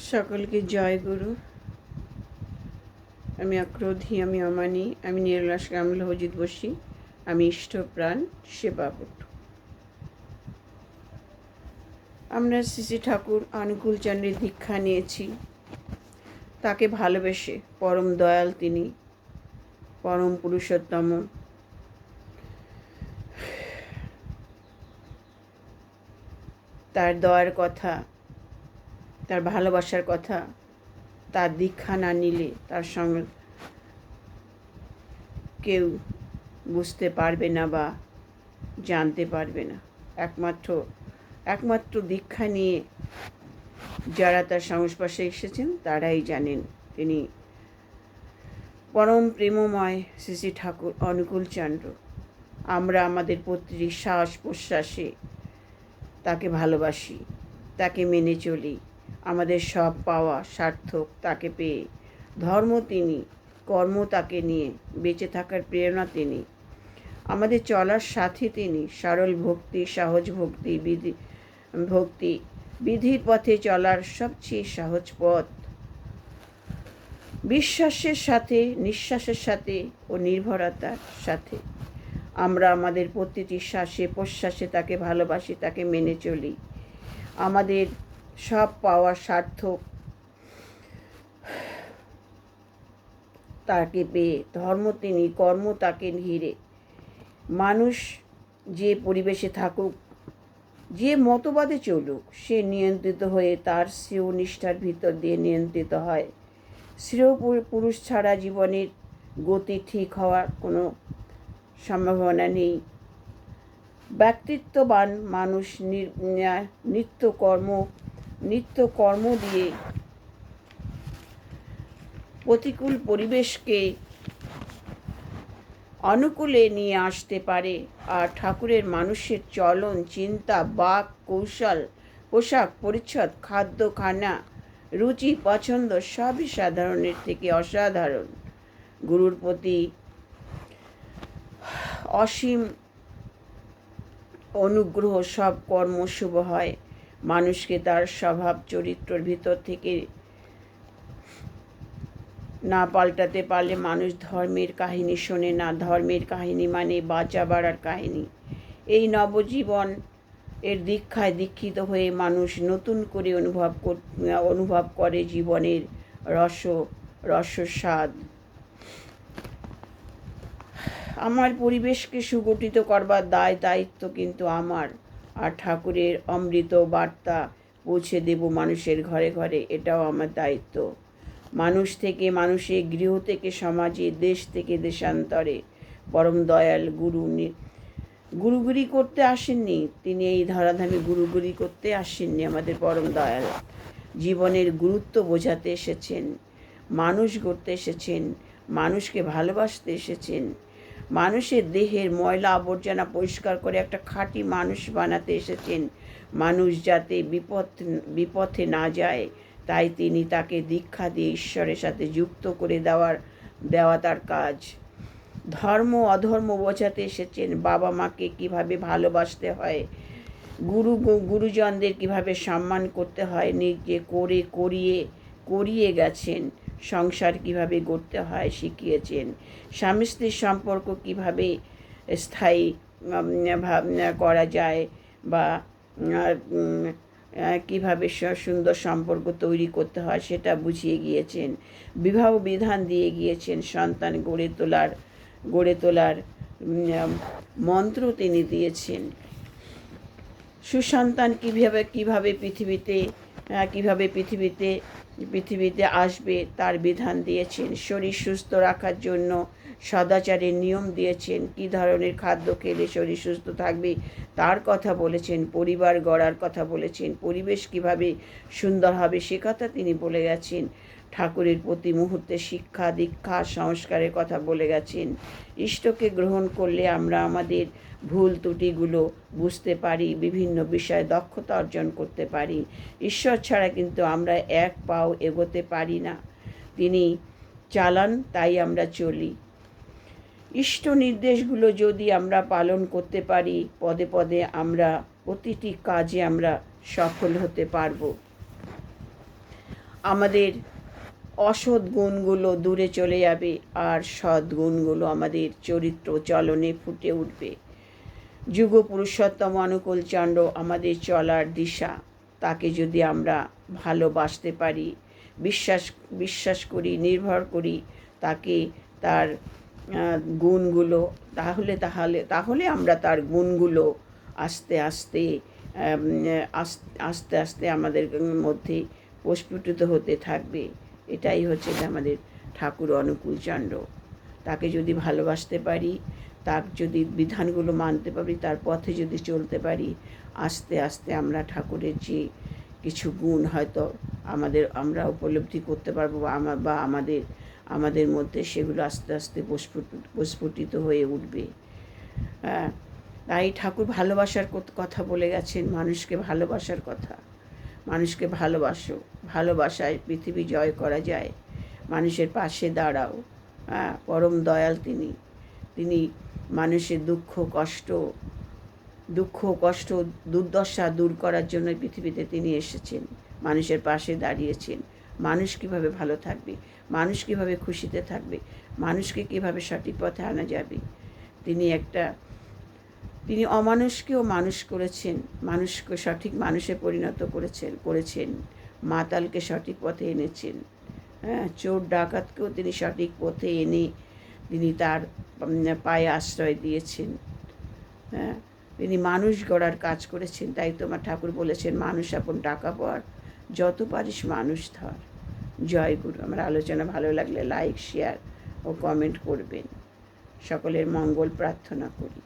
সকলকে জয় গুরু। আমি অক্রোধী, আমি অমানি, আমি নিরলাস কামল হজিত বসি, আমি ইষ্টপ্রাণ সেবাবট। আমরা শ্রী ঠাকুর অনুকূলচন্দ্রের দীক্ষা নিয়েছি। তাকে ভালোবেসে, পরম দয়াল তিনি, পরম পুরুষোত্তম, তার দয়ার কথা, তার ভালোবাসার কথা, তার দীক্ষা না নিলে তার সঙ্গে কেউ বুঝতে পারবে না বা জানতে পারবে না। একমাত্র দীক্ষা নিয়ে যারা তার সংস্পর্শে এসেছেন তারাই জানেন তিনি পরম প্রেমময় শ্রী ঠাকুর অনুকূলচন্দ্র। আমরা আমাদের প্রতিটি শ্বাস প্রশ্বাসে তাকে ভালোবাসি, তাকে মেনে চলি। আমাদের সব পাওয়া সার্থক তাকে পেয়ে। ধর্ম তিনি, কর্ম তাকে নিয়ে, বেঁচে থাকার প্রেরণা তিনি, আমাদের চলার সাথী তিনি। সরল ভক্তি, সহজ ভক্তি বিধির পথে চলার সবচেয়ে সহজ পথ। বিশ্বাসের সাথে, নিঃশ্বাসের সাথে ও নির্ভরতার সাথে আমরা আমাদের প্রতিটি শ্বাসে প্রশ্বাসে তাকে ভালোবাসি, তাকে মেনে চলি। আমাদের সব পাওয়া সার্থক তাকে পেয়ে। ধর্ম তিনি, কর্ম তাকে ঘিরে। মানুষ যে পরিবেশে থাকুক, যে মতবাদে চলুক, সে নিয়ন্ত্রিত হয়ে তার শ্রেয় নিষ্ঠার ভিতর দিয়ে নিয়ন্ত্রিত হয়। শ্রেয় পুরুষ ছাড়া জীবনের গতি ঠিক হওয়ার কোনো সম্ভাবনা নেই। ব্যক্তিত্ববান মানুষ নিত্যকর্ম দিয়ে প্রতিকূল পরিবেশকে অনুকূলে নিয়ে আসতে পারে। আর ঠাকুরের মানুষের চলন, চিন্তা, বাক, কৌশল, পোশাক পরিচ্ছদ, খাদ্য খানা, রুচি পছন্দ সবই সাধারণের থেকে অসাধারণ। গুরুর প্রতি অসীম অনুগ্রহ, সব কর্ম শুভ হয়। মানুষকে তার স্বভাব চরিত্রের ভিতর থেকে না পাল্টাতে পারলে মানুষ ধর্মের কাহিনী শোনে না। ধর্মের কাহিনী মানে বাঁচা বাড়ার কাহিনী। এই নবজীবন এর দীক্ষায় দীক্ষিত হয়ে মানুষ নতুন করে অনুভব করে জীবনের রসস্বাদ। আমার পরিবেশকে সুগঠিত করবার দায়িত্ব কিন্তু আমার। আর ঠাকুরের অমৃত বার্তা পৌঁছে দেব মানুষের ঘরে ঘরে, এটাও আমার দায়িত্ব। মানুষ থেকে মানুষে, গৃহ থেকে সমাজে, দেশ থেকে দেশান্তরে পরম দয়াল গুরুগুরি করতে আসেননি। তিনি এই ধরাধামে গুরুগুরি করতে আসেননি। আমাদের পরম দয়াল জীবনের গুরুত্ব বোঝাতে এসেছেন, মানুষ গড়তে এসেছেন, মানুষকে ভালোবাসতে এসেছেন, মানুষের দেহের ময়লা আবর্জনা পরিষ্কার করে একটা খাঁটি মানুষ বানাতে এসেছেন। মানুষ যাতে বিপথে না যায়, তাই তিনি তাকে দীক্ষা দিয়ে ঈশ্বরের সাথে যুক্ত করে দেওয়া তার কাজ। ধর্ম অধর্ম বোঝাতে এসেছেন, বাবা মাকে কিভাবে ভালোবাসতে হয়, গুরুজনদের কিভাবে সম্মান করতে হয়, নিজে করিয়ে গেছেন। সংসার কিভাবে গড়তে হয় শিখিয়েছেন। স্বামী স্ত্রীর সম্পর্ক কিভাবে স্থায়ী করা যায় বা কিভাবে সুন্দর সম্পর্ক তৈরি করতে হয় সেটা বুঝিয়ে গিয়েছেন। বিবাহ বিধান দিয়ে গিয়েছেন। সন্তান গড়ে তোলার মন্ত্র তিনি দিয়েছেন। সুসন্তান কিভাবে পৃথিবীতে আসবে তার বিধান দিয়েছেন। শরীর সুস্থ রাখার জন্য সদাচারের নিয়ম দিয়েছেন। কী ধরনের খাদ্য খেলে শরীর সুস্থ থাকবে তার কথা বলেছেন। পরিবার গড়ার কথা বলেছেন। পরিবেশ কিভাবে সুন্দর হবে সে কথা তিনি বলে গেছেন। ঠাকুরের প্রতি মুহূর্তে শিক্ষা দীক্ষা সংস্কারের কথা বলে গেছেন। ইষ্টকে গ্রহণ করলে আমরা আমাদের ভুল ত্রুটিগুলো বুঝতে পারি, বিভিন্ন বিষয়ে দক্ষতা অর্জন করতে পারি। ঈশ্বর ছাড়া কিন্তু আমরা এক পাও এগোতে পারি না। তিনি চালান, তাই আমরা চলি। ইষ্ট নির্দেশগুলো যদি আমরা পালন করতে পারি, পদে পদে প্রতিটি কাজে আমরা সফল হতে পারব। আমাদের অসৎ গুণগুলো দূরে চলে যাবে, আর সৎ গুণগুলো আমাদের চরিত্র চলনে ফুটে উঠবে। যুগ পুরুষোত্তম অনুকূল চন্দ্র আমাদের চলার দিশা। তাকে যদি আমরা ভালোবাসতে পারি, বিশ্বাস করি, নির্ভর করি তাকে, তার গুণগুলো, তাহলে আমরা তার গুণগুলো আস্তে আস্তে আস্তে আস্তে আমাদের মধ্যে প্রস্ফুটিত হতে থাকবে। এটাই হচ্ছে আমাদের ঠাকুর অনুকূল চন্দ্র। তাকে যদি ভালোবাসতে পারি, তার যদি বিধানগুলো মানতে পারি, তার পথে যদি চলতে পারি, আস্তে আস্তে আমরা ঠাকুরের যে কিছু গুণ হয়তো আমরা উপলব্ধি করতে পারবো, বা আমাদের মধ্যে সেগুলো আস্তে আস্তে প্রস্ফুটিত হয়ে উঠবে। হ্যাঁ, তাই ঠাকুর ভালোবাসার কথা বলে গেছেন, মানুষকে ভালোবাসার কথা। মানুষকে ভালোবাসো, ভালোবাসায় পৃথিবী জয় করা যায়। মানুষের পাশে দাঁড়াও। হ্যাঁ, পরম দয়াল তিনি মানুষের দুঃখ কষ্ট দুর্দশা দূর করার জন্য পৃথিবীতে তিনি এসেছেন, মানুষের পাশে দাঁড়িয়েছেন। মানুষ কিভাবে ভালো থাকবে, মানুষ কিভাবে খুশিতে থাকবে, মানুষকে কিভাবে সঠিক পথে আনা যাবে। তিনি অমানুষকেও মানুষ করেছেন, মানুষকে সঠিক মানুষে পরিণত করেছেন। মাতালকে সঠিক পথে এনেছেন। হ্যাঁ, চোর ডাকাতকেও তিনি সঠিক পথে এনে তিনি তার পায়ে আশ্রয় দিয়েছেন। হ্যাঁ, তিনি মানুষ গড়ার কাজ করেছেন। তাই তোমার ঠাকুর বলেছেন, মানুষ আপন টাকা পর, যত পারিস মানুষ ধর। জয় গুরু। আমার আলোচনা ভালো লাগলে লাইক, শেয়ার ও কমেন্ট করবেন। সকলের মঙ্গল প্রার্থনা করি।